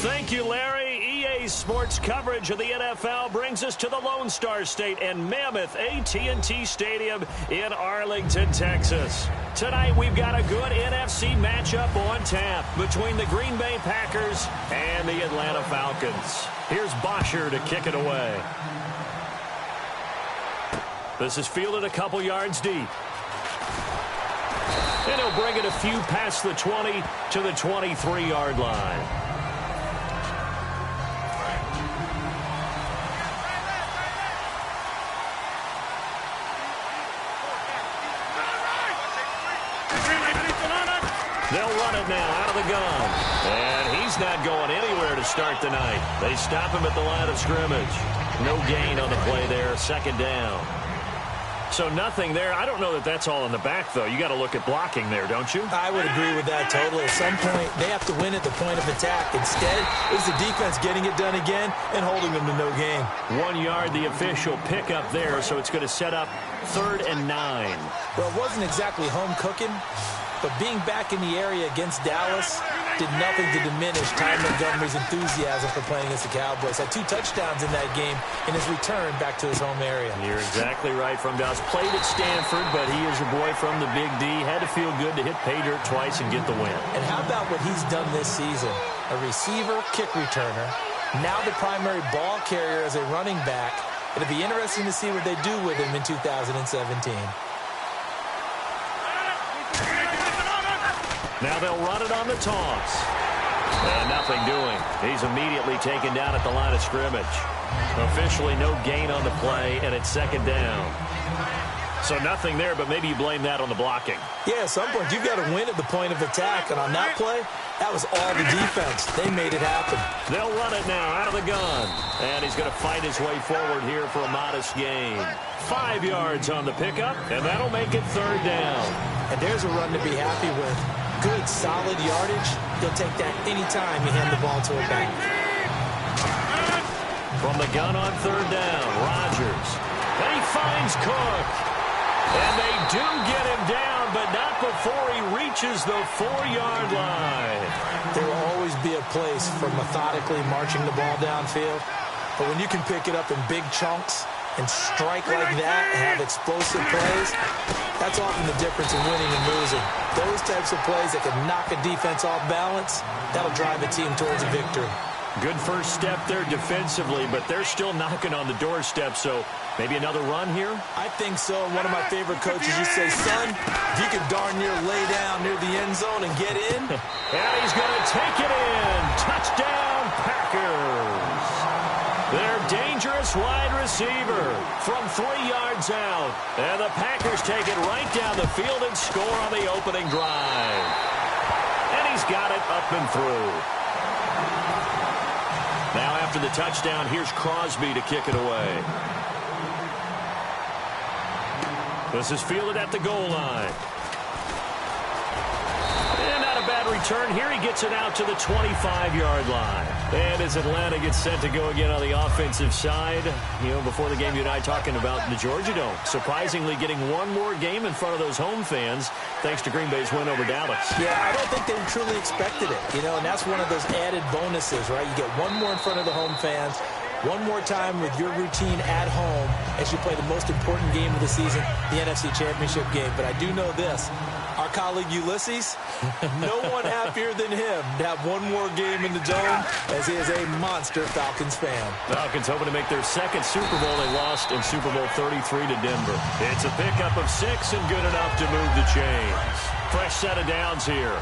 Thank you, Larry. EA Sports coverage of the NFL brings us to the Lone Star State and mammoth AT&T Stadium in Arlington, Texas. Tonight, we've got a good NFC matchup on tap between the Green Bay Packers and the Atlanta Falcons. Here's Bosher to kick it away. This is fielded a couple yards deep. And he'll bring it a few past the 20 to the 23-yard line. They'll run it now out of the gun. And he's not going anywhere to start the night. They stop him at the line of scrimmage. No gain on the play there, second down. So nothing there. I don't know that that's all in the back, though. You got to look at blocking there, don't you? I would agree with that totally. At some point, they have to win at the point of attack. Instead, it was the defense getting it done again and holding them to no gain. 1 yard, the official pickup there, so it's going to set up 3rd and 9. Well, it wasn't exactly home cooking, but being back in the area against Dallas did nothing to diminish Ty Montgomery's enthusiasm for playing against the Cowboys. Had 2 touchdowns in that game in his return back to his home area. You're exactly right from Dallas. Played at Stanford, but he is your boy from the Big D. Had to feel good to hit pay dirt twice and get the win. And how about what he's done this season? A receiver, kick returner, now the primary ball carrier as a running back. It'll be interesting to see what they do with him in 2017. Now they'll run it on the toss. And nothing doing. He's immediately taken down at the line of scrimmage. Officially no gain on the play, and it's second down. So nothing there, but maybe you blame that on the blocking. Yeah, at some point you've got to win at the point of attack. And on that play, that was all the defense. They made it happen. They'll run it now out of the gun. And he's going to fight his way forward here for a modest gain. 5 yards on the pickup, and that'll make it 3rd down. And there's a run to be happy with. Good, solid yardage. He'll take that anytime you hand the ball to a back. From the gun on 3rd down, Rodgers. And he finds Cook. And they do get him down, but not before he reaches the 4-yard line. There will always be a place for methodically marching the ball downfield. But when you can pick it up in big chunks and strike like that and have explosive plays, that's often the difference in winning and losing. Those types of plays that can knock a defense off balance, that'll drive a team towards a victory. Good first step there defensively, but they're still knocking on the doorstep, so maybe another run here? I think so. One of my favorite coaches used to say, son, if you could darn near lay down near the end zone and get in. And he's going to take it in. Touchdown, Packers. Their dangerous wide receiver from 3 yards out. And the Packers take it right down the field and score on the opening drive. And he's got it up and through. Now after the touchdown, here's Crosby to kick it away. This is fielded at the goal line. And not a bad return. Here he gets it out to the 25-yard line. And as Atlanta gets set to go again on the offensive side, you know, before the game you and I talking about the Georgia Dome, surprisingly getting one more game in front of those home fans thanks to Green Bay's win over Dallas. Yeah, I don't think they truly expected it, you know, and that's one of those added bonuses, right? You get one more in front of the home fans, one more time with your routine at home as you play the most important game of the season, the NFC Championship game. But I do know this. Our colleague Ulysses, no one happier than him to have one more game in the Dome, as he is a monster Falcons fan. Falcons hoping to make their second Super Bowl. They lost in Super Bowl 33 to Denver. It's a pickup of 6 and good enough to move the chains. Fresh set of downs here.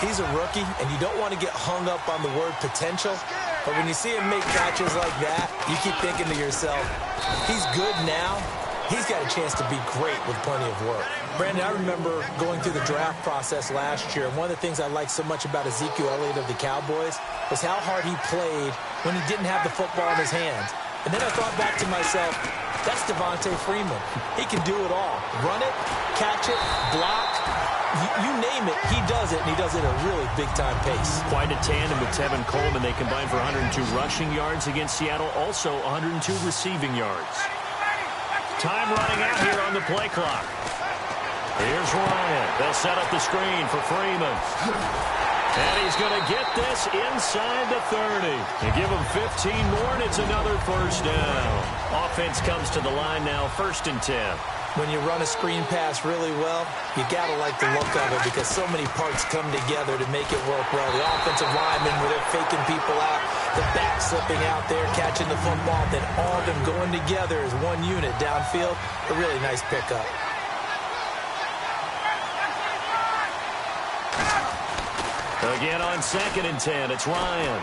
He's a rookie, and you don't want to get hung up on the word potential. But when you see him make catches like that, you keep thinking to yourself, he's good now. He's got a chance to be great with plenty of work. Brandon, I remember going through the draft process last year, and one of the things I liked so much about Ezekiel Elliott of the Cowboys was how hard he played when he didn't have the football in his hands. And then I thought back to myself, that's Devontae Freeman. He can do it all. Run it, catch it, block. You name it, he does it, and he does it at a really big-time pace. Quite a tandem with Tevin Coleman. They combined for 102 rushing yards against Seattle, also 102 receiving yards. Time running out here on the play clock. Here's Ryan. They'll set up the screen for Freeman. And he's going to get this inside the 30. You give him 15 more, and it's another first down. Offense comes to the line now, 1st and 10. When you run a screen pass really well, you got to like the look of it because so many parts come together to make it work well. The offensive linemen, where they're faking people out, the back slipping out there, catching the football, then all of them going together as one unit downfield. A really nice pickup. Again on 2nd and 10, it's Ryan.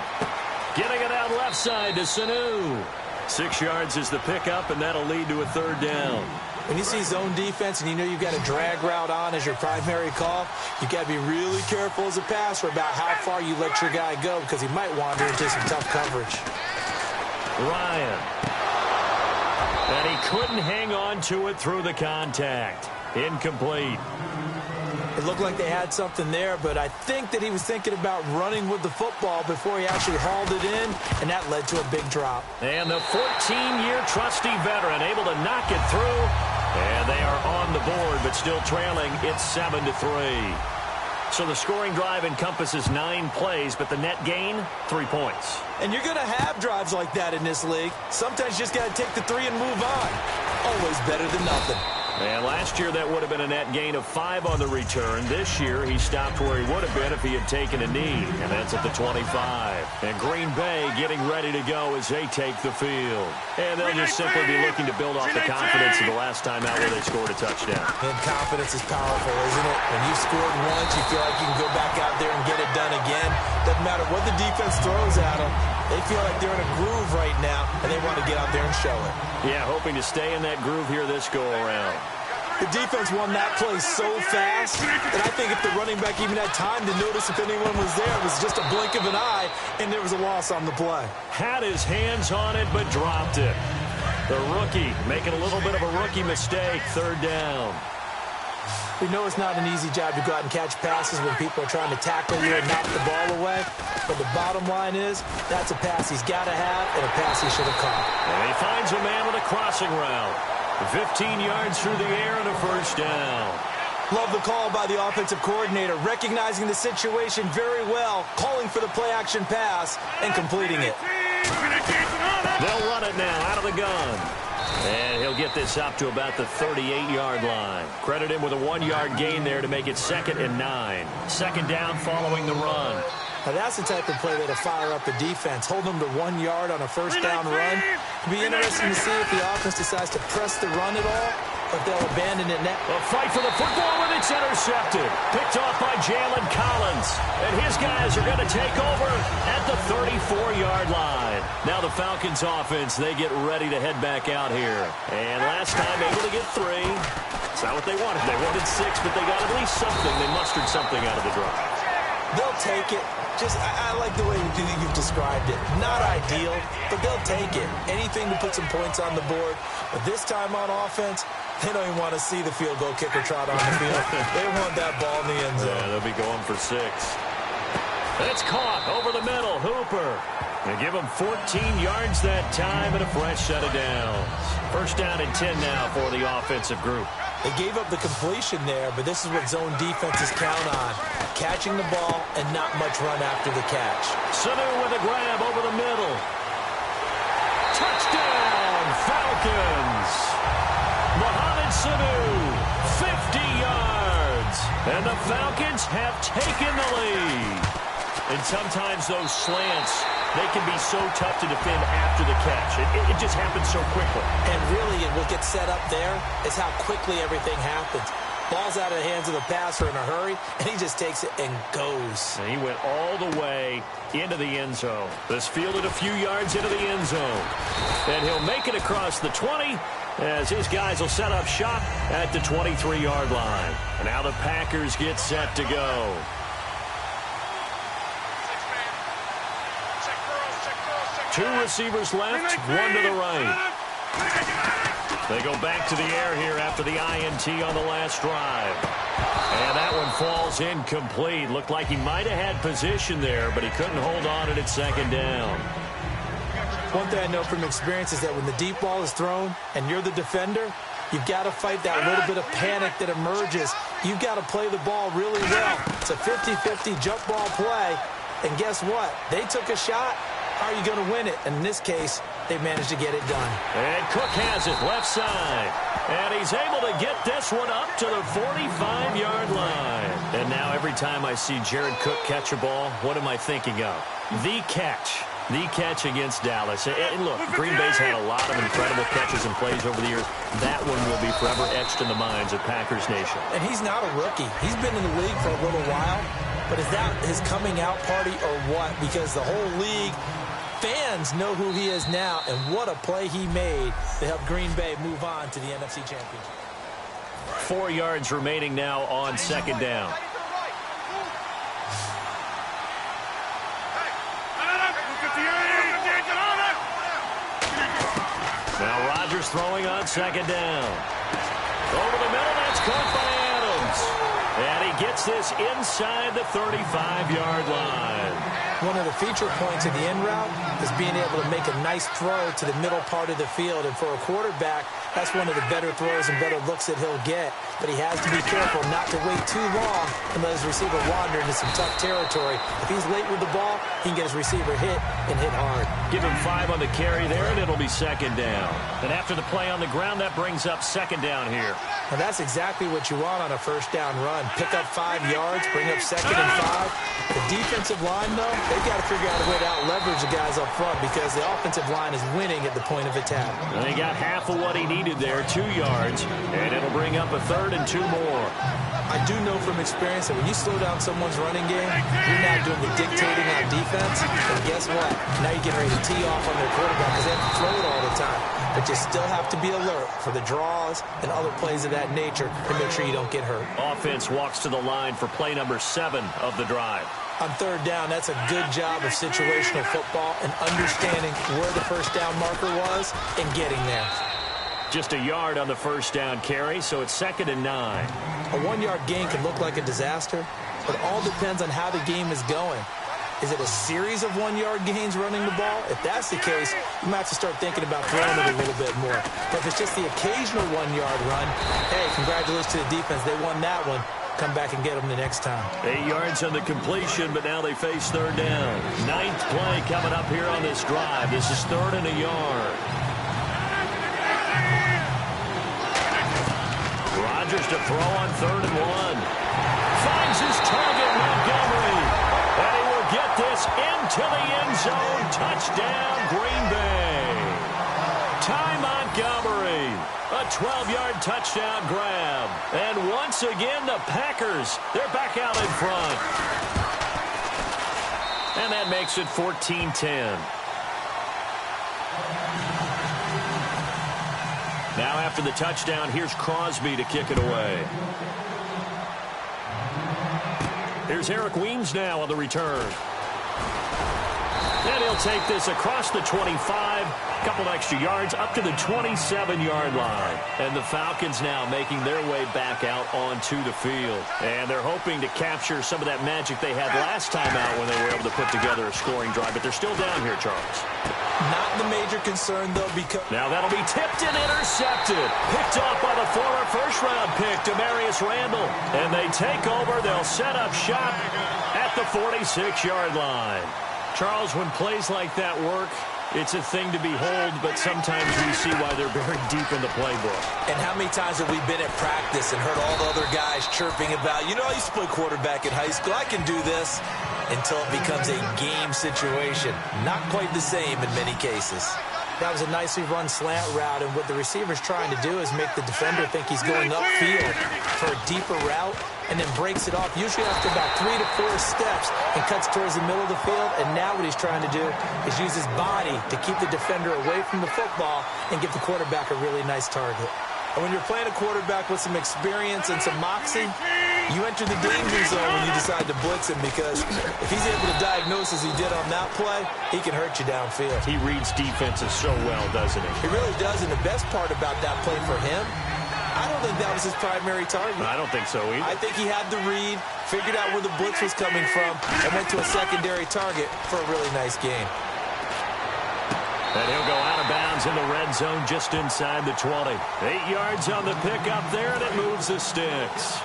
Getting it out left side to Sanu. 6 yards is the pickup, and that'll lead to a 3rd down. When you see zone defense and you know you've got a drag route on as your primary call, you've got to be really careful as a passer about how far you let your guy go because he might wander into some tough coverage. Ryan. And he couldn't hang on to it through the contact. Incomplete. It looked like they had something there, but I think that he was thinking about running with the football before he actually hauled it in, and that led to a big drop. And the 14-year trusty veteran able to knock it through. And they are on the board, but still trailing. It's 7-3. So the scoring drive encompasses 9 plays, but the net gain, 3 points. And you're going to have drives like that in this league. Sometimes you just got to take the 3 and move on. Always better than nothing. And last year that would have been a net gain of 5 on the return. This year he stopped where he would have been if he had taken a knee. And that's at the 25. And Green Bay getting ready to go as they take the field. And they'll just simply be looking to build off the confidence of the last time out where they scored a touchdown. And confidence is powerful, isn't it? When you've scored once, you feel like you can go back out there and get it done again. Doesn't matter what the defense throws at them. They feel like they're in a groove right now, and they want to get out there and show it. Yeah, hoping to stay in that groove here this go-around. The defense won that play so fast that I think if the running back even had time to notice if anyone was there, it was just a blink of an eye, and there was a loss on the play. Had his hands on it, but dropped it. The rookie making a little bit of a rookie mistake, 3rd down. We know it's not an easy job to go out and catch passes when people are trying to tackle you and knock the ball away. But the bottom line is, that's a pass he's got to have and a pass he should have caught. And he finds a man with a crossing route. 15 yards through the air and a 1st down. Love the call by the offensive coordinator, recognizing the situation very well, calling for the play-action pass, and completing it. They'll run it now out of the gun. And he'll get this up to about the 38-yard line. Credit him with a 1-yard gain there to make it 2nd and 9. 2nd down following the run. Now that's the type of play that'll fire up the defense. Hold them to 1 yard on a 1st down run. It'll be interesting to see if the offense decides to press the run at all, but they'll abandon it now. A fight for the football, and it's intercepted. Picked off by Jalen Collins. And his guys are going to take over at the 34-yard line. Now the Falcons offense, they get ready to head back out here. And last time able to get 3. It's not what they wanted. They wanted 6, but they got at least something. They mustered something out of the drive. They'll take it. I like the way you've described it. Not ideal, but they'll take it. Anything to put some points on the board. But this time on offense, they don't even want to see the field goal kicker trot on the field. They want that ball in the end zone. Yeah, they'll be going for 6. It's caught over the middle. Hooper. They give him 14 yards that time and a fresh set of downs. 1st down and 10 now for the offensive group. They gave up the completion there, but this is what zone defenses count on. Catching the ball and not much run after the catch. Sanu with a grab over the middle. Touchdown, Falcons. Mohamed Sanu, 50 yards. And the Falcons have taken the lead. And sometimes those slants, they can be so tough to defend after the catch. It just happens so quickly. And really, what gets set up there is how quickly everything happens. Ball's out of the hands of the passer in a hurry, and he just takes it and goes. And he went all the way into the end zone. This fielded a few yards into the end zone. And he'll make it across the 20 as his guys will set up shop at the 23-yard line. And now the Packers get set to go. Two receivers left, one to the right. They go back to the air here after the INT on the last drive. And that one falls incomplete. Looked like he might have had position there, but he couldn't hold on at 2nd down. One thing I know from experience is that when the deep ball is thrown and you're the defender, you've got to fight that little bit of panic that emerges You've got to play the ball really well. It's a 50-50 jump ball play. And guess what? They took a shot. How are you going to win it? And in this case, they managed to get it done. And Cook has it left side. And he's able to get this one up to the 45-yard line. And now every time I see Jared Cook catch a ball, what am I thinking of? The catch. The catch against Dallas. And look, Green Bay's had a lot of incredible catches and plays over the years. That one will be forever etched in the minds of Packers Nation. And he's not a rookie. He's been in the league for a little while. But is that his coming out party or what? Because the whole league, fans know who he is now. And what a play he made to help Green Bay move on to the NFC Championship. 4 yards remaining now on second down. Now Rodgers throwing on second down. Over the middle, that's caught by Adams. And he gets this inside the 35-yard line. One of the feature points of the end route is being able to make a nice throw to the middle part of the field. And for a quarterback, that's one of the better throws and better looks that he'll get. But he has to be careful not to wait too long and let his receiver wander into some tough territory. If he's late with the ball, he can get his receiver hit and hit hard. Give him 5 on the carry there, and it'll be second down. And after the play on the ground, that brings up second down here. And that's exactly what you want on a first down run. Pick up 5 yards, bring up second and 5. The defensive line, though, they've got to figure out a way to out-leverage the guys up front because the offensive line is winning at the point of attack. And they got half of what he needed there, 2 yards, and it'll bring up a third and 2 more. I do know from experience that when you slow down someone's running game, you're now doing the dictating on defense. And guess what? Now you get ready to tee off on their quarterback because they have to throw it all the time. But you still have to be alert for the draws and other plays of that nature to make sure you don't get hurt. Offense walks to the line for play number 7 of the drive. On third down, that's a good job of situational football and understanding where the first down marker was and getting there. Just a yard on the first down carry, so it's second and 9. A 1-yard gain can look like a disaster, but it all depends on how the game is going. Is it a series of 1-yard gains running the ball? If that's the case, you might have to start thinking about throwing it a little bit more. But if it's just the occasional 1-yard run, hey, congratulations to the defense. They won that one. Come back and get them the next time. 8 yards on the completion, but now they face third down. 9th play coming up here on this drive. This is third and a yard. Rodgers to throw on third and 1. Finds his target, Montgomery. And he will get this into the end zone. Touchdown, Green Bay. Ty Montgomery. A 12-yard touchdown grab. And once again, the Packers, they're back out in front. And that makes it 14-10. Now after the touchdown, here's Crosby to kick it away. Here's Eric Weems now on the return. And he'll take this across the 25, a couple extra yards, up to the 27-yard line. And the Falcons now making their way back out onto the field. And they're hoping to capture some of that magic they had last time out when they were able to put together a scoring drive. But they're still down here, Charles. Not the major concern, though, because... Now that'll be tipped and intercepted. Picked off by the former first-round pick, Demarius Randall. And they take over. They'll set up shop at the 46-yard line. Charles, when plays like that work, it's a thing to behold, but sometimes we see why they're buried deep in the playbook. And how many times have we been at practice and heard all the other guys chirping about, you know, I used to play quarterback in high school, I can do this, until it becomes a game situation. Not quite the same in many cases. That was a nicely run slant route, and what the receiver's trying to do is make the defender think he's going upfield for a deeper route, and then breaks it off, usually after about 3 to 4 steps, and cuts towards the middle of the field. And now what he's trying to do is use his body to keep the defender away from the football and give the quarterback a really nice target. And when you're playing a quarterback with some experience and some moxie, you enter the danger zone when you decide to blitz him, because if he's able to diagnose as he did on that play, he can hurt you downfield. He reads defenses so well, doesn't he? He really does, and the best part about that play for him, I don't think that was his primary target. I don't think so either. I think he had the read, figured out where the blitz was coming from, and went to a secondary target for a really nice game. And he'll go out of bounds in the red zone just inside the 20. 8 yards on the pickup there, and it moves the sticks.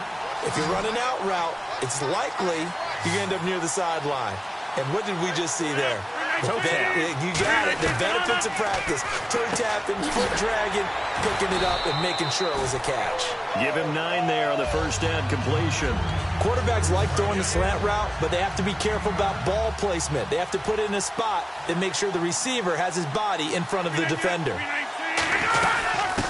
If you're running out route, it's likely you end up near the sideline. And what did we just see there? You got it. The benefits of practice. Toe tapping, foot dragging, picking it up, and making sure it was a catch. Give him 9 there on the first down completion. Quarterbacks like throwing the slant route, but they have to be careful about ball placement. They have to put it in a spot that makes sure the receiver has his body in front of the defender.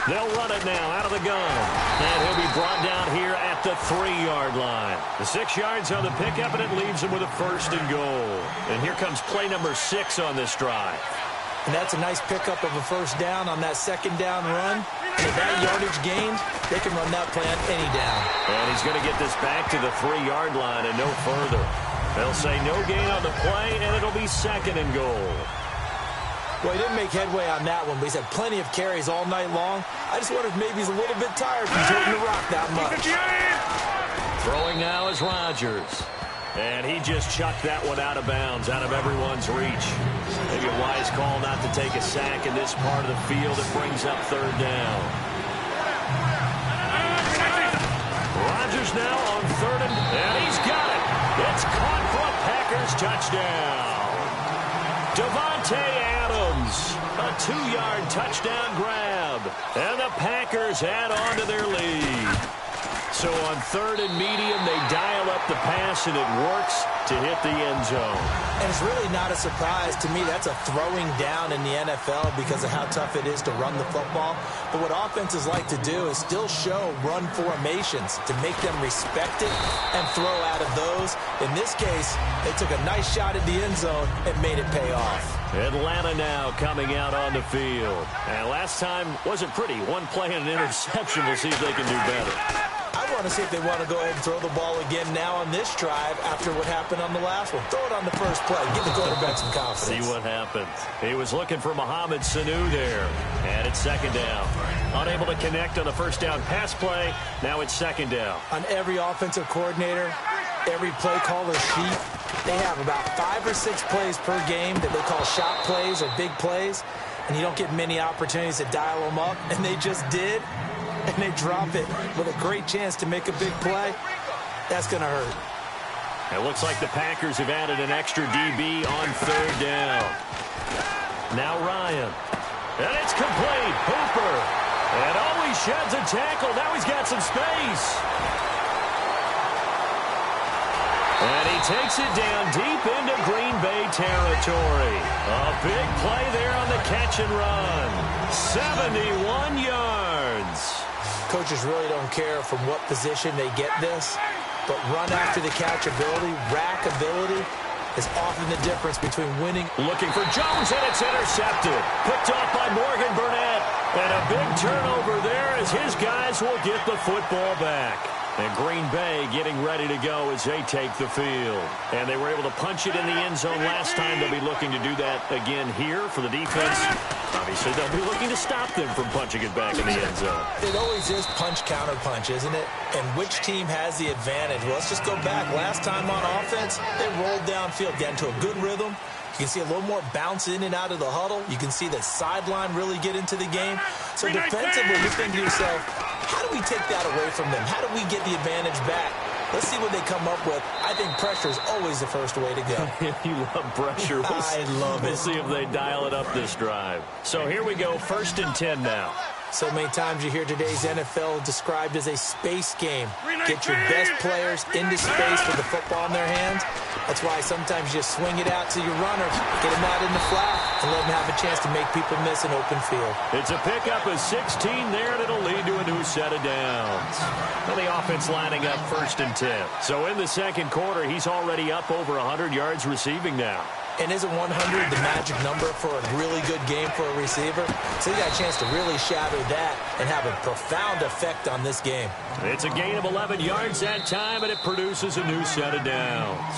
They'll run it now out of the gun. And he'll be brought down here at the 3-yard line. The 6 yards on the pickup, and it leaves him with a 1st and goal. And here comes play number 6 on this drive. And that's a nice pickup of a 1st down on that 2nd down run. And with that yardage gained, they can run that play on any down. And he's going to get this back to the 3-yard line and no further. They'll say no gain on the play, and it'll be 2nd and goal. Well, he didn't make headway on that one, but he's had plenty of carries all night long. I just wonder if maybe he's a little bit tired from toting the rock that much. Throwing now is Rodgers. And he just chucked that one out of bounds, out of everyone's reach. Maybe a wise call not to take a sack in this part of the field. It brings up 3rd down. Rodgers now on 3rd and he's got it. It's caught for a Packers touchdown. Devontae Adams, a 2-yard touchdown grab. And the Packers add on to their lead. So on 3rd and medium, they dial up the pass, and it works to hit the end zone. And it's really not a surprise to me. That's a throwing down in the NFL because of how tough it is to run the football. But what offenses like to do is still show run formations to make them respect it and throw out of those. In this case, they took a nice shot at the end zone and made it pay off. Atlanta now coming out on the field. And last time wasn't pretty. One play and an interception. We'll see if they can do better. I want to see if they want to go ahead and throw the ball again now on this drive after what happened on the last one. Throw it on the first play. Give the quarterback some confidence. See what happens. He was looking for Mohamed Sanu there. And it's 2nd down. Unable to connect on the 1st down pass play. Now it's 2nd down. On every offensive coordinator, every play caller sheet, they have about 5 or 6 plays per game that they call shot plays or big plays. And you don't get many opportunities to dial them up. And they just did. And they drop it with a great chance to make a big play. That's going to hurt. It looks like the Packers have added an extra DB on 3rd down. Now Ryan. And it's complete. Hooper. And he sheds a tackle. Now he's got some space. And he takes it down deep into Green Bay territory. A big play there on the catch and run. 71 yards. Coaches really don't care from what position they get this, but run after the catch ability, rack ability, is often the difference between winning. Looking for Jones, and it's intercepted. Picked off by Morgan Burnett. And a big turnover there as his guys will get the football back. And Green Bay getting ready to go as they take the field. And they were able to punch it in the end zone last time. They'll be looking to do that again here for the defense. Obviously, they'll be looking to stop them from punching it back in the end zone. It always is punch-counter-punch, isn't it? And which team has the advantage? Well, let's just go back. Last time on offense, they rolled downfield, got into a good rhythm. You can see a little more bounce in and out of the huddle. You can see the sideline really get into the game. So defensively, you think to yourself, how do we take that away from them? How do we get the advantage back? Let's see what they come up with. I think pressure is always the first way to go. You love pressure. I love it. We'll see if they dial it up this drive. So here we go, 1st and 10 now. So many times you hear today's NFL described as a space game. Get your best players into space with the football in their hands. That's why sometimes you just swing it out to your runner, get them out in the flat, and let them have a chance to make people miss an open field. It's a pickup of 16 there, and it'll lead to a new set of downs. Well, the offense lining up 1st and 10. So in the 2nd quarter, he's already up over 100 yards receiving now. And isn't 100 the magic number for a really good game for a receiver? So he got a chance to really shatter that and have a profound effect on this game. It's a gain of 11 yards that time, and it produces a new set of downs.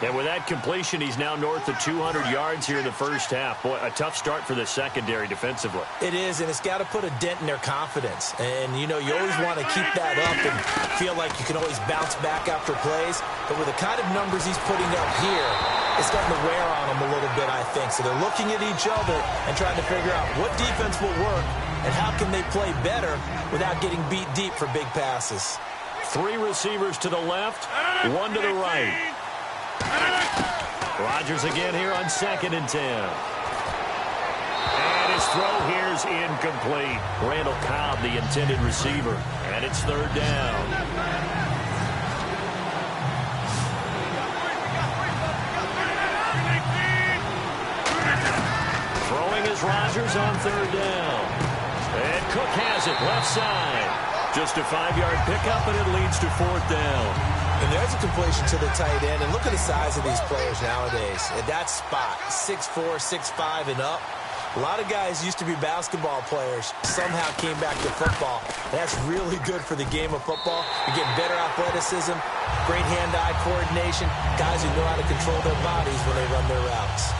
And with that completion, he's now north of 200 yards here in the first half. Boy, a tough start for the secondary defensively. It is, and it's got to put a dent in their confidence. And, you know, you always want to keep that up and feel like you can always bounce back after plays. But with the kind of numbers he's putting up here, it's starting to wear on them a little bit, I think. So they're looking at each other and trying to figure out what defense will work and how can they play better without getting beat deep for big passes. Three receivers to the left, one to the right. Rodgers again here on 2nd and 10. And his throw here's incomplete. Randall Cobb, the intended receiver. And it's 3rd down. Throwing is Rodgers on 3rd down. And Cook has it, left side. Just a 5-yard pickup, and it leads to 4th down. And there's a completion to the tight end. And look at the size of these players nowadays. At that spot, 6'4", 6'5", and up. A lot of guys used to be basketball players, somehow came back to football. That's really good for the game of football. You're getting better athleticism, great hand-eye coordination, guys who know how to control their bodies when they run their routes.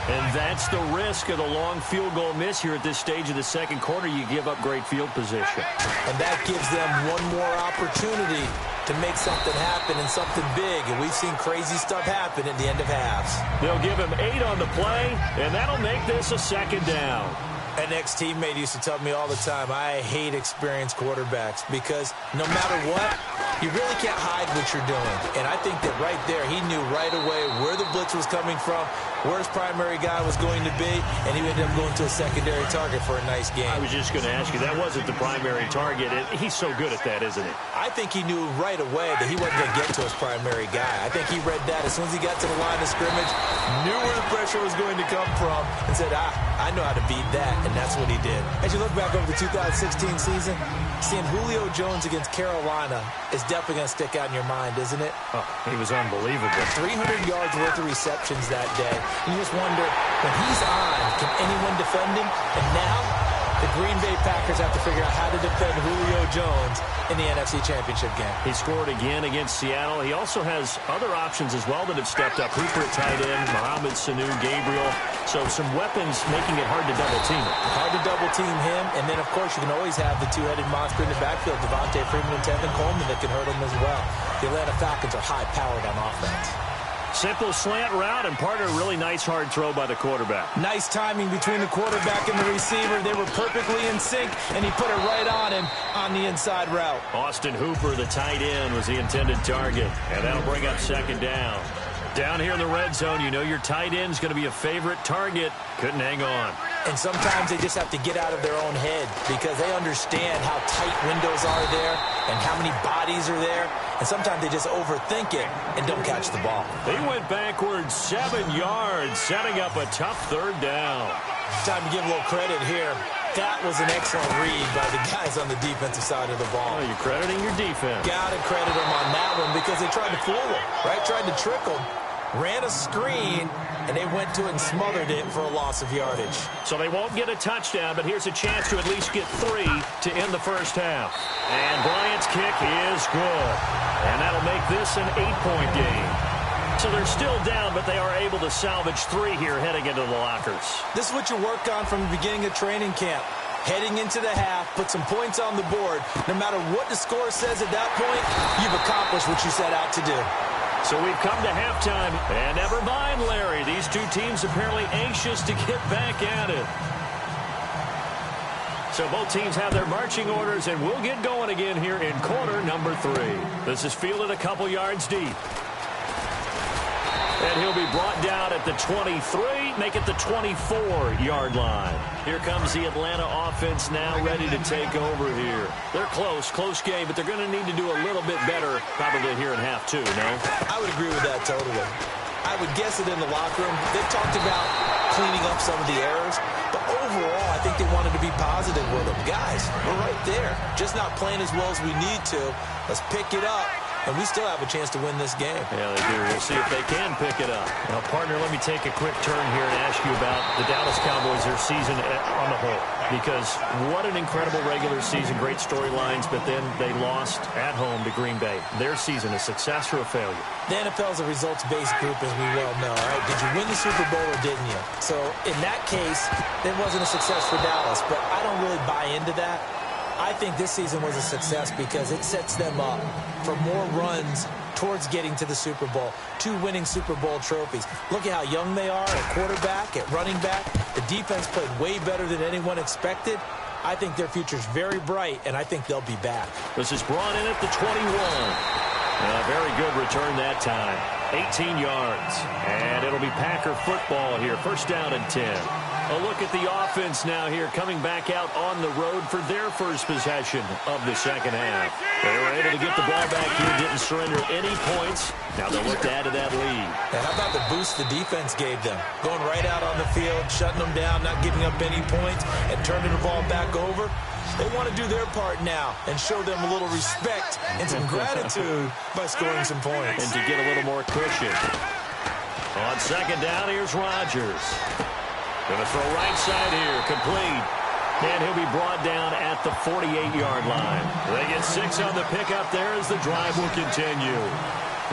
And that's the risk of the long field goal miss here at this stage of the 2nd quarter. You give up great field position. And that gives them one more opportunity to make something happen and something big. And we've seen crazy stuff happen at the end of halves. They'll give him 8 on the play, and that'll make this a 2nd down. An ex-teammate used to tell me all the time, I hate experienced quarterbacks because no matter what, you really can't hide what you're doing. And I think that right there, he knew right away where the blitz was coming from, where his primary guy was going to be, and he ended up going to a secondary target for a nice game. I was just going to ask you, that wasn't the primary target. He's so good at that, isn't he? I think he knew right away that he wasn't going to get to his primary guy. I think he read that as soon as he got to the line of scrimmage, knew where the pressure was going to come from, and said, I know how to beat that, and that's what he did. As you look back over the 2016 season, seeing Julio Jones against Carolina is definitely going to stick out in your mind, isn't it? Oh, he was unbelievable. 300 yards worth of receptions that day. You just wonder, when he's on, can anyone defend him? And now, the Green Bay Packers have to figure out how to defend Julio Jones in the NFC Championship game. He scored again against Seattle. He also has other options as well that have stepped up. Hooper at tight end, Mohamed Sanu, Gabriel. So some weapons making it hard to double-team him. Hard to double-team him, and then, of course, you can always have the two-headed monster in the backfield, Devontae Freeman and Tevin Coleman, that can hurt him as well. The Atlanta Falcons are high-powered on offense. Simple slant route, and part of a really nice hard throw by the quarterback. Nice timing between the quarterback and the receiver. They were perfectly in sync, and he put it right on him on the inside route. Austin Hooper, the tight end, was the intended target, and that'll bring up 2nd down. Down here in the red zone, you know your tight end's going to be a favorite target. Couldn't hang on. And sometimes they just have to get out of their own head because they understand how tight windows are there and how many bodies are there. And sometimes they just overthink it and don't catch the ball. They went backwards 7 yards, setting up a tough 3rd down. Time to give a little credit here. That was an excellent read by the guys on the defensive side of the ball. Oh, you're crediting your defense. Got to credit them on that one because they tried to fool them, right? Tried to trick them. Ran a screen, and they went to it and smothered it for a loss of yardage. So they won't get a touchdown, but here's a chance to at least get 3 to end the first half. And Bryant's kick is good. And that'll make this an 8-point game. So they're still down, but they are able to salvage 3 here heading into the lockers. This is what you work on from the beginning of training camp. Heading into the half, put some points on the board. No matter what the score says at that point, you've accomplished what you set out to do. So we've come to halftime, and never mind, Larry. These two teams apparently anxious to get back at it. So both teams have their marching orders, and we'll get going again here in quarter number 3. This is fielded a couple yards deep. And he'll be brought down at the 23, make it the 24-yard line. Here comes the Atlanta offense now ready to take over here. They're close game, but they're going to need to do a little bit better probably here in half 2, no? I would agree with that totally. I would guess it in the locker room. They've talked about cleaning up some of the errors, but overall, I think they wanted to be positive with them. Guys, we're right there. Just not playing as well as we need to. Let's pick it up. And we still have a chance to win this game. Yeah, they do. We'll see if they can pick it up. Now, partner, let me take a quick turn here and ask you about the Dallas Cowboys, their season on the whole. Because what an incredible regular season, great storylines, but then they lost at home to Green Bay. Their season, a success or a failure? The NFL is a results-based group, as we well know, right? Did you win the Super Bowl or didn't you? So, in that case, it wasn't a success for Dallas, but I don't really buy into that. I think this season was a success because it sets them up for more runs towards getting to the Super Bowl, 2 winning Super Bowl trophies. Look at how young they are at quarterback, at running back. The defense played way better than anyone expected. I think their future's very bright, and I think they'll be back. This is brought in at the 21. A very good return that time. 18 yards. And it'll be Packer football here. First down and 10. A look at the offense now here, coming back out on the road for their first possession of the second half. They were able to get the ball back here, didn't surrender any points. Now they'll look to add to that lead. And how about the boost the defense gave them? Going right out on the field, shutting them down, not giving up any points, and turning the ball back over. They want to do their part now and show them a little respect and some gratitude by scoring some points. And to get a little more cushion. On second down, here's Rodgers. Going to throw right side here, complete. And he'll be brought down at the 48-yard line. They get 6 on the pickup there as the drive will continue.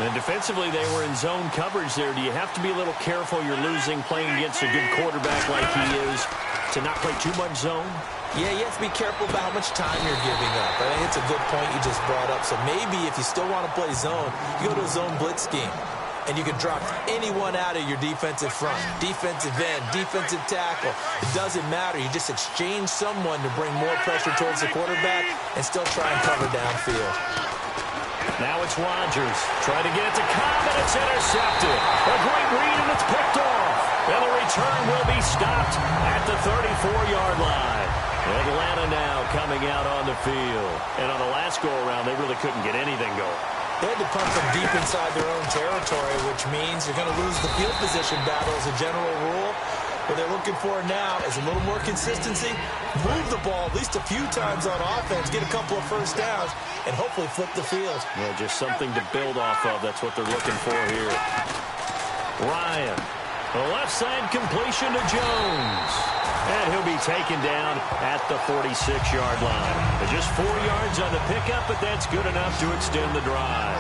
And defensively, they were in zone coverage there. Do you have to be a little careful? You're losing playing against a good quarterback like he is to not play too much zone? Yeah, you have to be careful about how much time you're giving up. I think it's a good point you just brought up. So maybe if you still want to play zone, you go to a zone blitz scheme. And you can drop anyone out of your defensive front, defensive end, defensive tackle. It doesn't matter. You just exchange someone to bring more pressure towards the quarterback and still try and cover downfield. Now it's Rodgers. Trying to get it to Cobb, and it's intercepted. A great read, and it's picked off. And the return will be stopped at the 34-yard line. Atlanta now coming out on the field. And on the last go-around, they really couldn't get anything going. They had to punt from deep inside their own territory, which means you're going to lose the field position battle as a general rule. What they're looking for now is a little more consistency, move the ball at least a few times on offense, get a couple of first downs, and hopefully flip the field. Yeah, just something to build off of. That's what they're looking for here. Ryan, the left side completion to Jones. And he'll be taken down at the 46-yard line. Just 4 yards on the pickup, but that's good enough to extend the drive.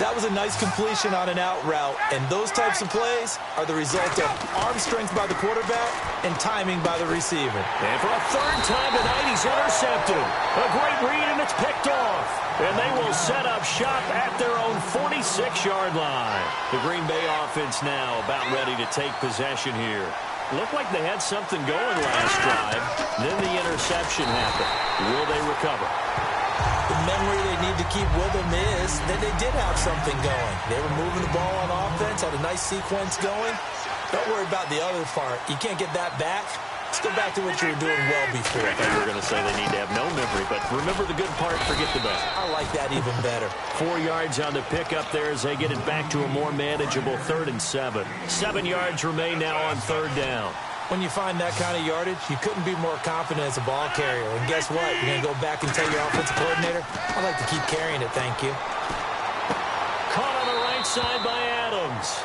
That was a nice completion on an out route, and those types of plays are the result of arm strength by the quarterback and timing by the receiver. And for a third time tonight, he's intercepted. A great read, and it's picked off. And they will set up shop at their own 46-yard line. The Green Bay offense now about ready to take possession here. Looked like they had something going last drive. Then the interception happened. Will they recover? The memory they need to keep with them is that they did have something going. They were moving the ball on offense, had a nice sequence going. Don't worry about the other part. You can't get that back. Let's go back to what you were doing well before. I thought you were going to say they need to have no memory, but remember the good part, forget the bad. I like that even better. 4 yards on the pickup there as they get it back to a more manageable 3rd and 7. 7 yards remain now on 3rd down. When you find that kind of yardage, you couldn't be more confident as a ball carrier. And guess what? You're going to go back and tell your offensive coordinator, I'd like to keep carrying it, thank you. Caught on the right side by Adams.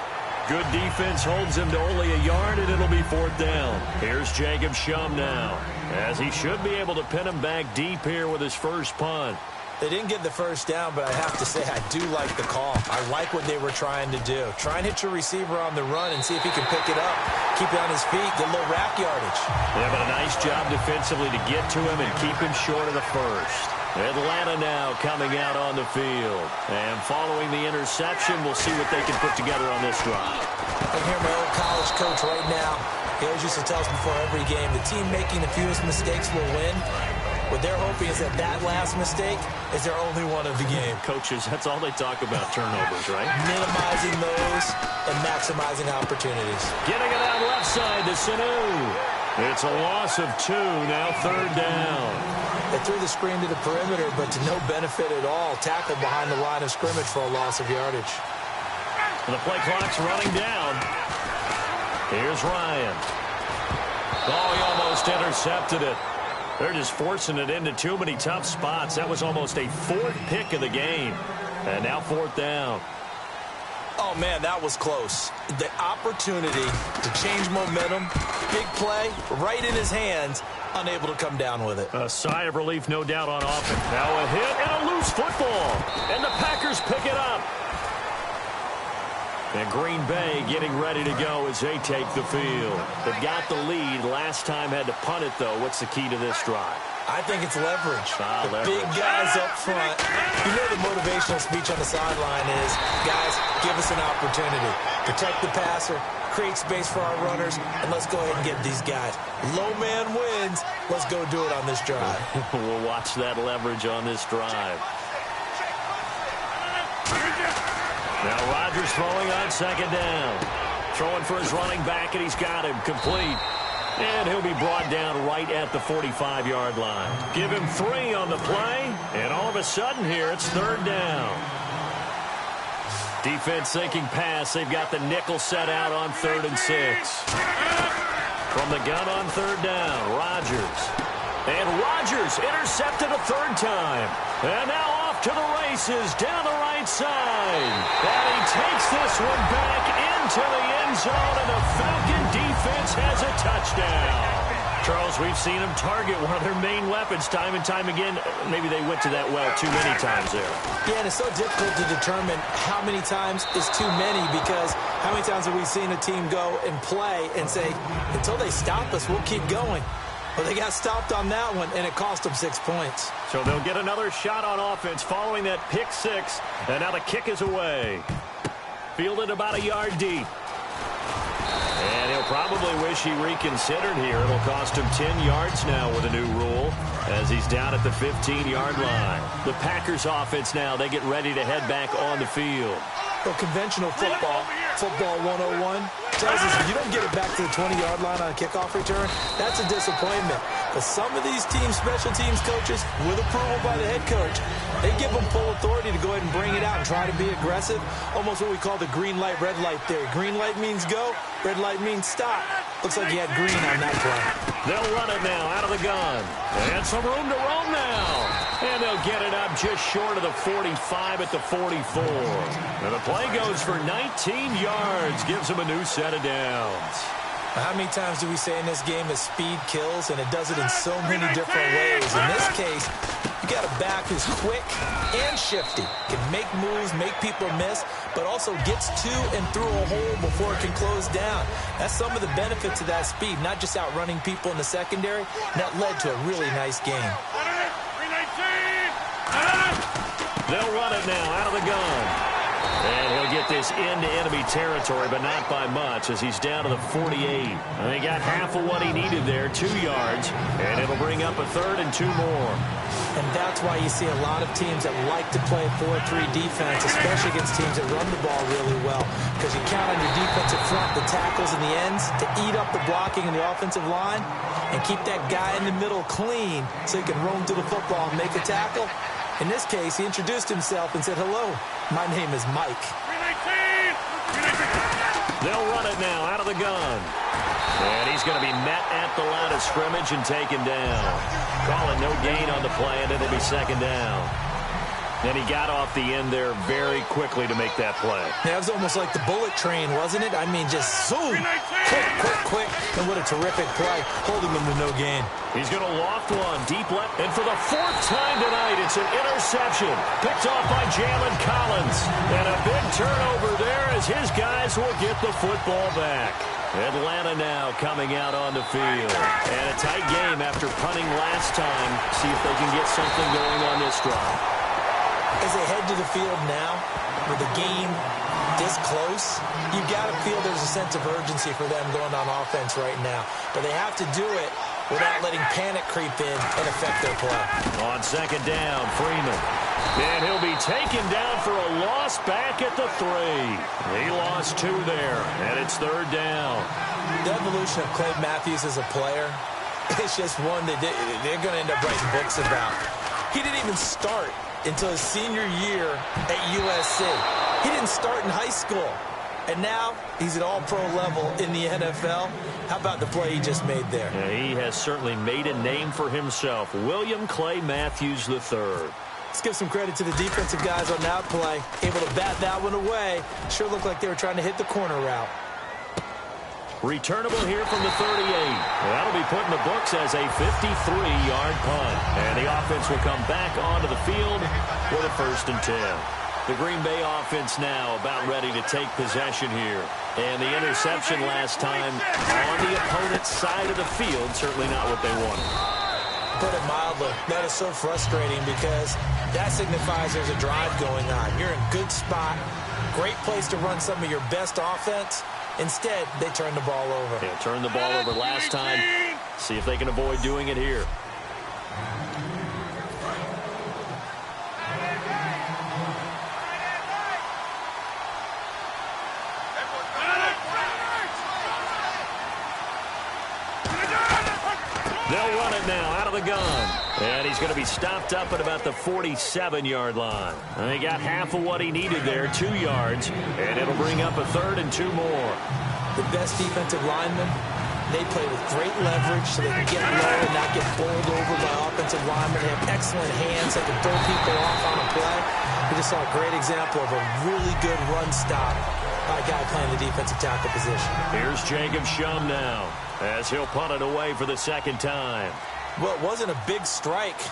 Good defense holds him to only a yard, and it'll be 4th down. Here's Jacob Shum now, as he should be able to pin him back deep here with his first punt. They didn't get the first down, but I have to say I do like the call. I like what they were trying to do. Try and hit your receiver on the run and see if he can pick it up. Keep it on his feet, get a little rack yardage. Yeah, but a nice job defensively to get to him and keep him short of the first. Atlanta now coming out on the field. And following the interception, we'll see what they can put together on this drive. I hear my old college coach right now. He always used to tell us before every game, the team making the fewest mistakes will win. What they're hoping is that last mistake is their only one of the game. Coaches, that's all they talk about, turnovers, right? Minimizing those and maximizing opportunities. Getting it out left side to Sanu. It's a loss of 2, now 3rd down. They threw the screen to the perimeter, but to no benefit at all. Tackled behind the line of scrimmage for a loss of yardage. And the play clock's running down. Here's Ryan. Oh, he almost intercepted it. They're just forcing it into too many tough spots. That was almost a 4th pick of the game. And now 4th down. Oh, man, that was close. The opportunity to change momentum, big play, right in his hands, unable to come down with it. A sigh of relief, no doubt, on offense. Now a hit and a loose football. And the Packers pick it up. And Green Bay getting ready to go as they take the field. They've got the lead. Last time had to punt it, though. What's the key to this drive? I think it's leverage. Leverage. Big guys up front. You know the motivational speech on the sideline is, guys, give us an opportunity. Protect the passer, create space for our runners, and let's go ahead and get these guys. Low man wins. Let's go do it on this drive. We'll watch that leverage on this drive. Now Rodgers throwing on second down. Throwing for his running back, and he's got him complete. And he'll be brought down right at the 45-yard line. Give him 3 on the play, and all of a sudden here, it's third down. Defense sinking pass. They've got the nickel set out on 3rd and 6. From the gun on third down, Rodgers. And Rodgers intercepted a 3rd time. And now off to the races down the right side. And he takes this one back into the end zone, and the Falcon defense has a touchdown. Charles, we've seen them target one of their main weapons time and time again. Maybe they went to that well too many times there. Yeah, and it's so difficult to determine how many times is too many, because how many times have we seen a team go and play and say, until they stop us, we'll keep going. Well, they got stopped on that one, and it cost them 6 points. So they'll get another shot on offense following that pick 6, and now the kick is away. Fielded about a yard deep. And he'll probably wish he reconsidered here. It'll cost him 10 yards now with a new rule as he's down at the 15-yard line. The Packers offense now, they get ready to head back on the field. Well, conventional football 101, tells us if you don't get it back to the 20-yard line on a kickoff return, that's a disappointment. But some of these special teams coaches, with approval by the head coach, they give them full authority to go ahead and bring it out and try to be aggressive. Almost what we call the green light, red light theory. Green light means go, red light means stop. Looks like he had green on that play. They'll run it now out of the gun. And some room to roam now. And they'll get it up just short of the 45 at the 44. And the play goes for 19 yards. Gives him a new set of downs. How many times do we say in this game that speed kills, and it does it in so many different ways? In this case, you got a back who's quick and shifty, can make moves, make people miss, but also gets to and through a hole before it can close down. That's some of the benefits of that speed, not just outrunning people in the secondary, and that led to a really nice game. They'll run it now out of the gun. And he'll get this into enemy territory, but not by much, as he's down to the 48. And they got half of what he needed there, 2 yards, and it'll bring up a 3rd and 2 more. And that's why you see a lot of teams that like to play 4-3 defense, especially against teams that run the ball really well, because you count on your defensive front, the tackles and the ends, to eat up the blocking in the offensive line and keep that guy in the middle clean so he can roam through the football and make a tackle. In this case, he introduced himself and said, hello, my name is Mike. They'll run it now out of the gun. And he's going to be met at the line of scrimmage and taken down. Calling no gain on the play, and it'll be second down. And he got off the end there very quickly to make that play. Yeah, it was almost like the bullet train, wasn't it? I mean, just zoom. Quick. And what a terrific play, holding them to no gain. He's going to loft one deep left. And for the 4th time tonight, it's an interception. Picked off by Jalen Collins. And a big turnover there as his guys will get the football back. Atlanta now coming out on the field. And a tight game after punting last time. See if they can get something going on this drive. As they head to the field now, with the game this close, you got to feel there's a sense of urgency for them going on offense right now. But they have to do it without letting panic creep in and affect their play. On second down, Freeman. And he'll be taken down for a loss back at the 3. He lost 2 there, and it's 3rd down. The evolution of Clay Matthews as a player, it's just one that they're going to end up writing books about. He didn't even start until his senior year at USC. He didn't start in high school. And now he's at all-pro level in the NFL. How about the play he just made there? Yeah, he has certainly made a name for himself. William Clay Matthews III. Let's give some credit to the defensive guys on that play. Able to bat that one away. Sure looked like they were trying to hit the corner route. Returnable here from the 38. That'll be put in the books as a 53-yard punt. And the offense will come back onto the field with a 1st and 10. The Green Bay offense now about ready to take possession here. And the interception last time on the opponent's side of the field, certainly not what they wanted. Put it mildly, that is so frustrating because that signifies there's a drive going on. You're in a good spot, great place to run some of your best offense, Instead, they turn the ball over. Yeah, turned the ball over last time. See if they can avoid doing it here. They'll run it now out of the gun. And he's going to be stopped up at about the 47-yard line. And he got half of what he needed there, 2 yards. And it'll bring up a 3rd and 2 more. The best defensive linemen, they play with great leverage so they can get low and not get bowled over by offensive linemen. They have excellent hands that can throw people off on a play. We just saw a great example of a really good run stop by a guy playing the defensive tackle position. Here's Jacob Shum now as he'll punt it away for the 2nd time. Well, it wasn't a big strike,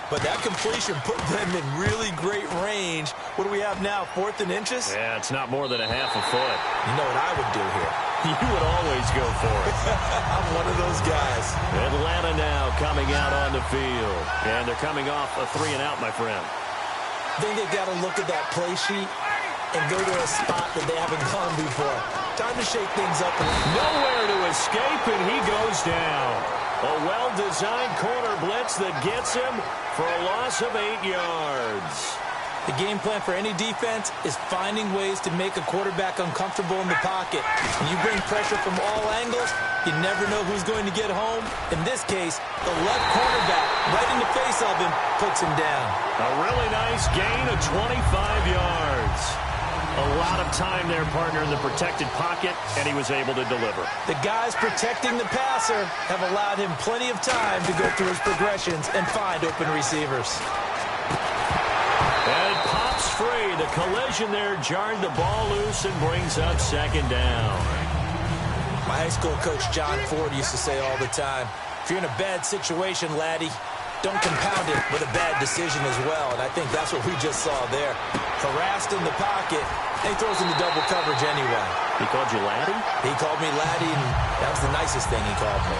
but that completion put them in really great range. What do we have now, 4th and inches? Yeah, it's not more than a half a foot. You know what I would do here? You would always go for it. I'm one of those guys. Atlanta now coming out on the field. And they're coming off a 3-and-out, my friend. I think they've got to look at that play sheet and go to a spot that they haven't gone before. Time to shake things up. Nowhere to escape, and he goes down. A well-designed corner blitz that gets him for a loss of 8 yards. The game plan for any defense is finding ways to make a quarterback uncomfortable in the pocket. When you bring pressure from all angles, you never know who's going to get home. In this case, the left cornerback, right in the face of him, puts him down. A really nice gain of 25 yards. A lot of time there, partner, in the protected pocket, and he was able to deliver. The guys protecting the passer have allowed him plenty of time to go through his progressions and find open receivers. And it pops free. The collision there jarred the ball loose and brings up 2nd down. My high school coach, John Ford, used to say all the time, if you're in a bad situation, laddie, don't compound it with a bad decision as well. And I think that's what we just saw there. Harassed in the pocket, and he throws into double coverage anyway. He called you laddie? He called me laddie, and that was the nicest thing he called me.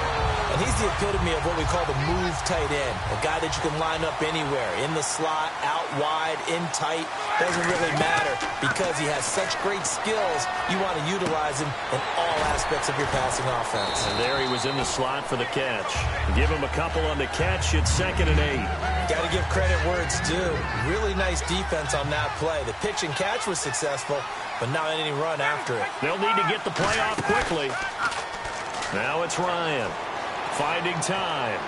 And he's the epitome of what we call the move tight end. A guy that you can line up anywhere. In the slot, out wide, in tight. Doesn't really matter because he has such great skills. You want to utilize him in all aspects of your passing offense. And there he was in the slot for the catch. Give him a couple on the catch. It's 2nd and 8. Got to give credit where it's due. Really nice defense on that play. The pitch and catch was successful, but not any run after it. They'll need to get the play off quickly. Now it's Ryan. Finding time.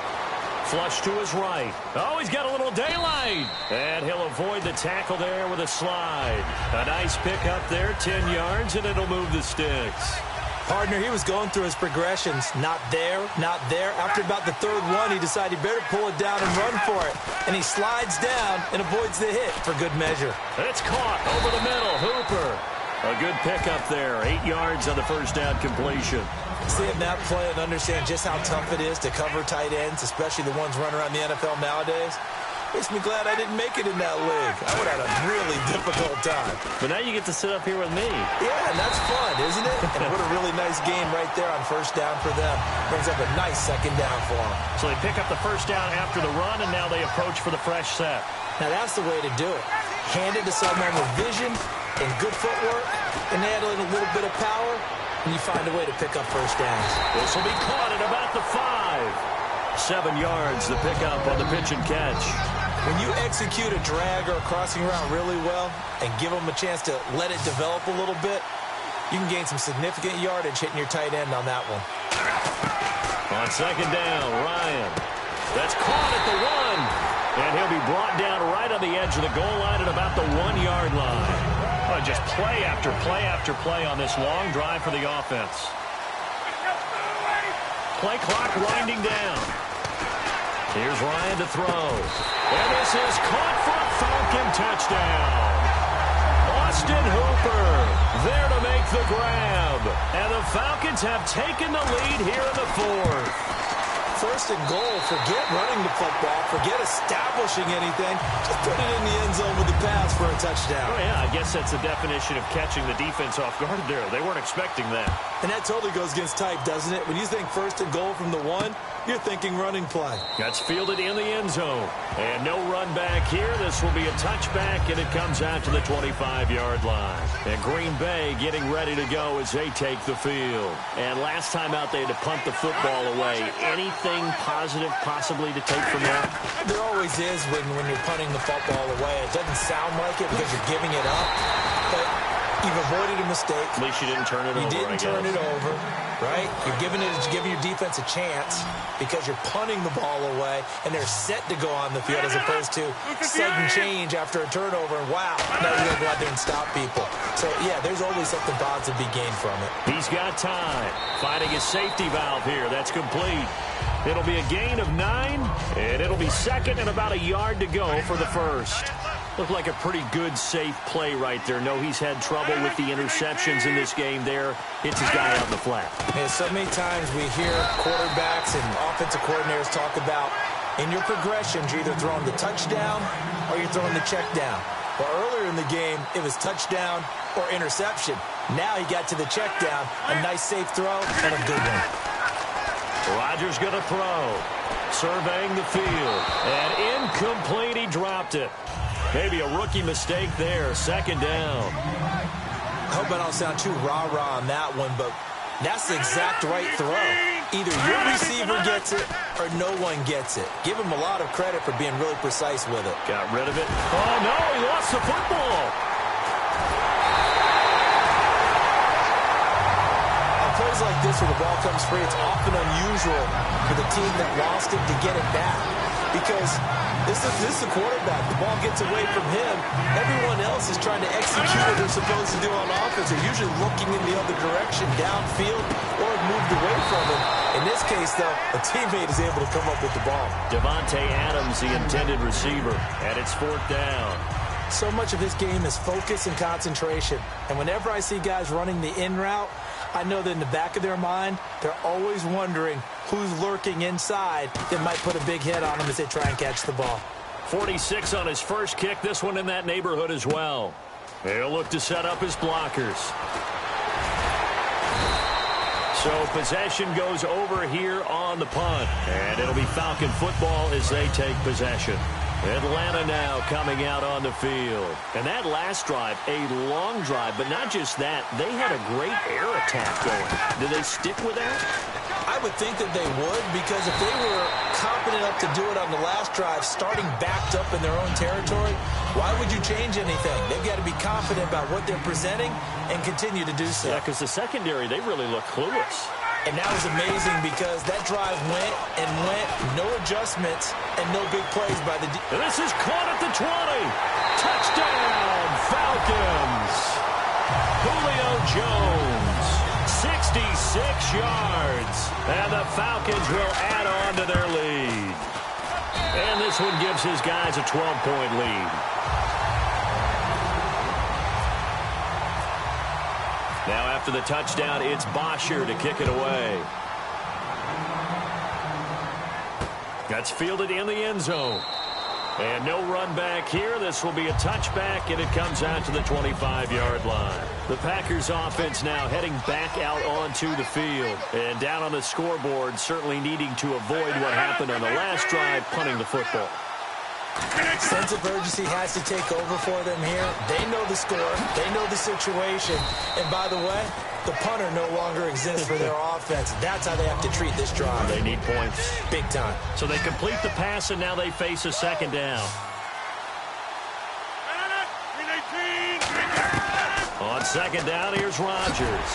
Flush to his right. Oh, he's got a little daylight. And he'll avoid the tackle there with a slide. A nice pickup there, 10 yards, and it'll move the sticks. Partner, he was going through his progressions. Not there, not there. After about the 3rd one, he decided he better pull it down and run for it. And he slides down and avoids the hit for good measure. It's caught over the middle. Hooper. A good pickup there. 8 yards on the 1st down completion. Seeing that play and understand just how tough it is to cover tight ends, especially the ones running around the NFL nowadays, makes me glad I didn't make it in that league. I would have had a really difficult time. But now you get to sit up here with me. Yeah, and that's fun, isn't it? And what a really nice game right there on 1st down for them. Brings up a nice 2nd down for them. So they pick up the 1st down after the run, and now they approach for the fresh set. Now that's the way to do it. Hand it to someone with vision and good footwork, and add in a little bit of power, and you find a way to pick up 1st downs. This will be caught at about the 5. 7 yards, the pickup on the pitch and catch. When you execute a drag or a crossing route really well and give them a chance to let it develop a little bit, you can gain some significant yardage hitting your tight end on that one. On 2nd down, Ryan. That's caught at the 1. And he'll be brought down right on the edge of the goal line at about the 1-yard line. Oh, just play after play after play on this long drive for the offense. Play clock winding down. Here's Ryan to throw. And this is caught for a Falcon touchdown. Austin Hooper there to make the grab. And the Falcons have taken the lead here in the 4th. 1st and goal, forget running the football, forget establishing anything. Just put it in the end zone with the pass for a touchdown. Oh, yeah, I guess that's the definition of catching the defense off guard there. They weren't expecting that. And that totally goes against type, doesn't it? When you think 1st and goal from the 1, you're thinking running play. That's fielded in the end zone. And no run back here. This will be a touchback, and it comes out to the 25-yard line. And Green Bay getting ready to go as they take the field. And last time out, they had to punt the football away. Anything positive possibly to take from that? There always is when you're punting the football away. It doesn't sound like it because you're giving it up, but you've avoided a mistake. At least you didn't turn it over. You didn't turn it over, right? You're giving your defense a chance because you're punting the ball away, and they're set to go on the field as opposed to sudden change after a turnover, and wow, now you're going to go out there and stop people. So, yeah, there's always something positive to be gained from it. He's got time. Finding his safety valve here. That's complete. It'll be a gain of 9, and it'll be second and about a yard to go for the first. Looked like a pretty good, safe play right there. No, he's had trouble with the interceptions in this game there. Hits his guy out in the flat. Man, so many times we hear quarterbacks and offensive coordinators talk about in your progressions, you're either throwing the touchdown or you're throwing the check down. Well, earlier in the game, it was touchdown or interception. Now he got to the check down, a nice safe throw, and a good one. Rodgers going to throw. Surveying the field. And incomplete, he dropped it. Maybe a rookie mistake there. Second down. I hope I don't sound too rah-rah on that one, but that's the exact right throw. Either your receiver gets it or no one gets it. Give him a lot of credit for being really precise with it. Got rid of it. Oh, no, he lost the football. On plays like this where the ball comes free, it's often unusual for the team that lost it to get it back because this is the quarterback. The ball gets away from him. Everyone else is trying to execute what they're supposed to do on offense. They're usually looking in the other direction, downfield, or have moved away from him. In this case, though, a teammate is able to come up with the ball. Devontae Adams, the intended receiver, and it's fourth down. So much of this game is focus and concentration. And whenever I see guys running the in route, I know that in the back of their mind, they're always wondering who's lurking inside that might put a big hit on them as they try and catch the ball. 46 on his first kick. This one in that neighborhood as well. He'll look to set up his blockers. So possession goes over here on the punt. And it'll be Falcon football as they take possession. Atlanta now coming out on the field. And that last drive, a long drive, but not just that. They had a great air attack going. Do they stick with that? I would think that they would, because if they were confident enough to do it on the last drive, starting backed up in their own territory, why would you change anything? They've got to be confident about what they're presenting and continue to do so. Yeah, because the secondary, they really look clueless. And that was amazing because that drive went and went, no adjustments, and no big plays by the and this is caught at the 20. Touchdown, Falcons. Julio Jones, 66 yards. And the Falcons will add on to their lead. And this one gives his guys a 12-point lead. Now after the touchdown, it's Bosher to kick it away. That's fielded in the end zone. And no run back here. This will be a touchback, and it comes out to the 25-yard line. The Packers offense now heading back out onto the field. And down on the scoreboard, certainly needing to avoid what happened on the last drive, punting the football. Sense of urgency has to take over for them here. They know the score. They know the situation. And by the way, the punter no longer exists for their offense. That's how they have to treat this drive. They need points. Big time. So they complete the pass, and now they face a second down. On second down, here's Rodgers.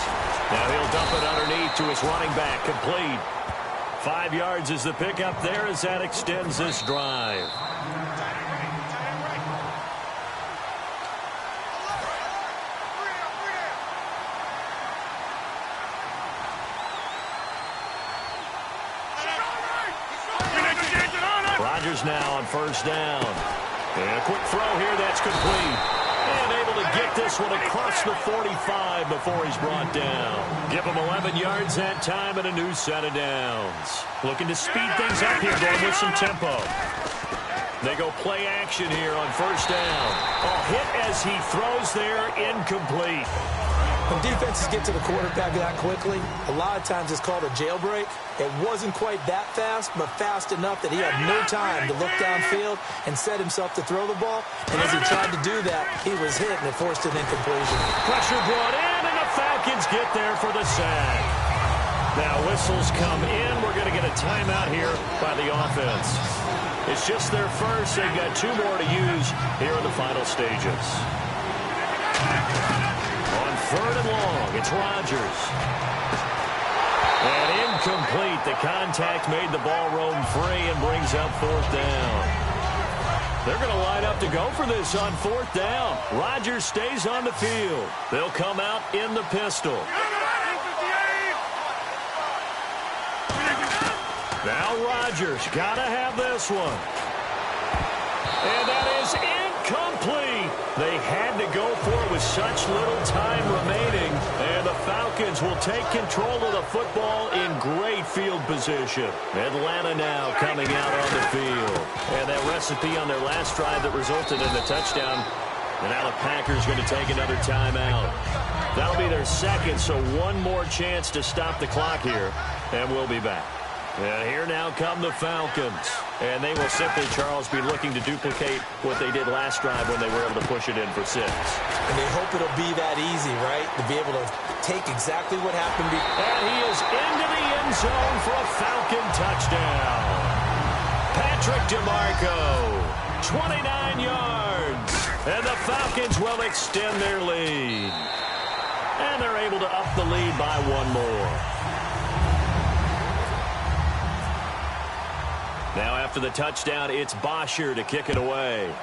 Now he'll dump it underneath to his running back. Complete. 5 yards is the pickup there as that extends this drive. Rodgers now on first down. And a quick throw here, that's complete. And able to get this one across the 45 before he's brought down. Give him 11 yards that time and a new set of downs. Looking to speed things up here, going with some tempo. They go play action here on first down. A hit as he throws there, incomplete. When defenses get to the quarterback that quickly, a lot of times it's called a jailbreak. It wasn't quite that fast, but fast enough that he had no time to look downfield and set himself to throw the ball. And as he tried to do that, he was hit, and it forced an incompletion. Pressure brought in, and the Falcons get there for the sack. Now whistles come in. We're going to get a timeout here by the offense. It's just their first. They've got 2 more to use here in the final stages. On 3rd and long, it's Rodgers. And incomplete. The contact made the ball roam free and brings up 4th down. They're going to line up to go for this on 4th down. Rodgers stays on the field. They'll come out in the pistol. Now Rodgers got to have this one. And that is incomplete. They had to go for it with such little time remaining. And the Falcons will take control of the football in great field position. Atlanta now coming out on the field. And that recipe on their last drive that resulted in the touchdown. And now the Packers going to take another timeout. That'll be their second, so one more chance to stop the clock here. And we'll be back. And here now come the Falcons. And they will simply, Charles, be looking to duplicate what they did last drive when they were able to push it in for 6. And they hope it'll be that easy, right? To be able to take exactly what happened. And he is into the end zone for a Falcon touchdown. Patrick DeMarco, 29 yards. And the Falcons will extend their lead. And they're able to up the lead by 1 more. Now after the touchdown, it's Bosher to kick it away.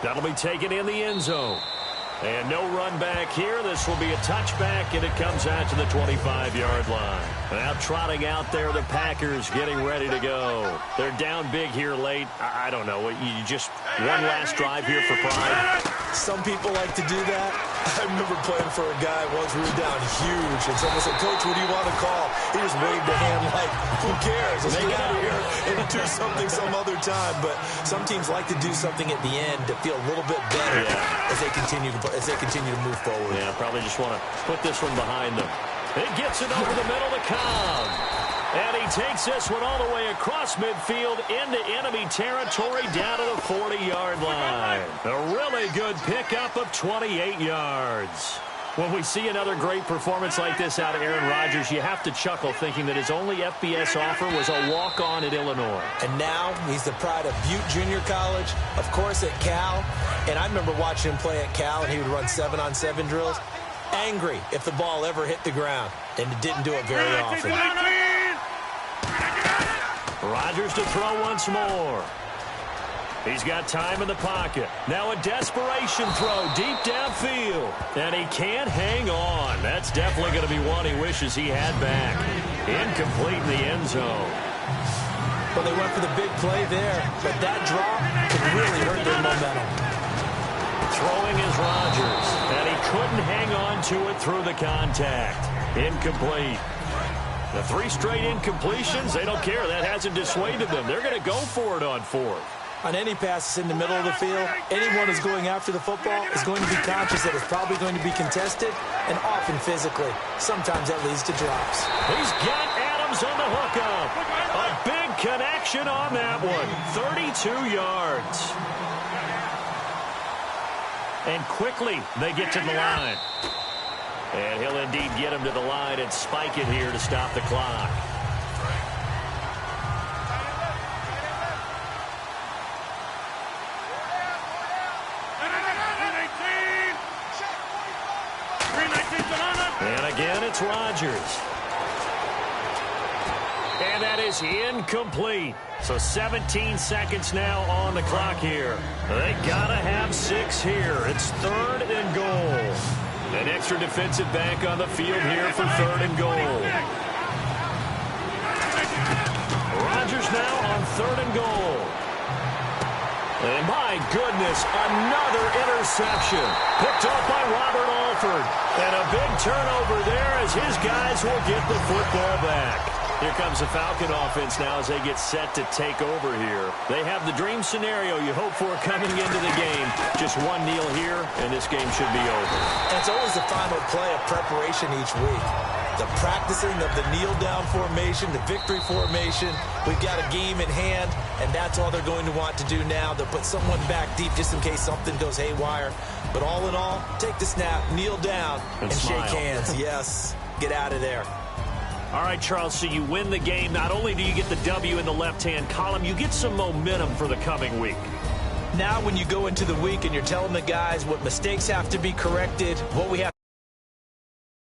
That'll be taken in the end zone. And no run back here. This will be a touchback, and it comes out to the 25-yard line. Now trotting out there, the Packers getting ready to go. They're down big here late. I don't know. You just one last drive here for pride. Some people like to do that. I remember playing for a guy once we were down huge, and someone said, "Coach, what do you want to call?" He just waved a hand like, "Who cares? Let's get out of here and do something some other time." But some teams like to do something at the end to feel a little bit better as they continue to move forward. Yeah, probably just want to put this one behind them. It gets it over the middle to Cobb. And he takes this one all the way across midfield into enemy territory down to the 40-yard line. A really good pickup of 28 yards. When we see another great performance like this out of Aaron Rodgers, you have to chuckle thinking that his only FBS offer was a walk-on at Illinois. And now he's the pride of Butte Junior College, of course at Cal. And I remember watching him play at Cal, and he would run 7-on-7 drills. Angry if the ball ever hit the ground, and it didn't do it very often. Rodgers to throw once more. He's got time in the pocket. Now a desperation throw deep downfield. And he can't hang on. That's definitely going to be one he wishes he had back. Incomplete in the end zone. Well, they went for the big play there, but that drop could really hurt their momentum. Throwing is Rodgers. And he couldn't hang on to it through the contact. Incomplete. The 3 straight incompletions, they don't care. That hasn't dissuaded them. They're going to go for it on 4th. On any passes in the middle of the field, anyone who's going after the football is going to be conscious that it's probably going to be contested, and often physically. Sometimes that leads to drops. He's got Adams on the hookup. A big connection on that one. 32 yards. And quickly they get to the line. And he'll indeed get him to the line and spike it here to stop the clock. And again, it's Rodgers. And that is incomplete. So 17 seconds now on the clock here. They gotta have 6 here. It's 3rd and goal. An extra defensive back on the field here for 3rd and goal. Rodgers now on 3rd and goal. And my goodness, another interception. Picked off by Robert Alford. And a big turnover there as his guys will get the football back. Here comes the Falcon offense now as they get set to take over here. They have the dream scenario you hope for coming into the game. Just one kneel here, and this game should be over. And it's always the final play of preparation each week. The practicing of the kneel-down formation, the victory formation. We've got a game in hand, and that's all they're going to want to do now. They'll put someone back deep just in case something goes haywire. But all in all, take the snap, kneel down, and shake hands. Yes, get out of there. All right, Charles, so you win the game. Not only do you get the W in the left-hand column, you get some momentum for the coming week. Now when you go into the week and you're telling the guys what mistakes have to be corrected, what we have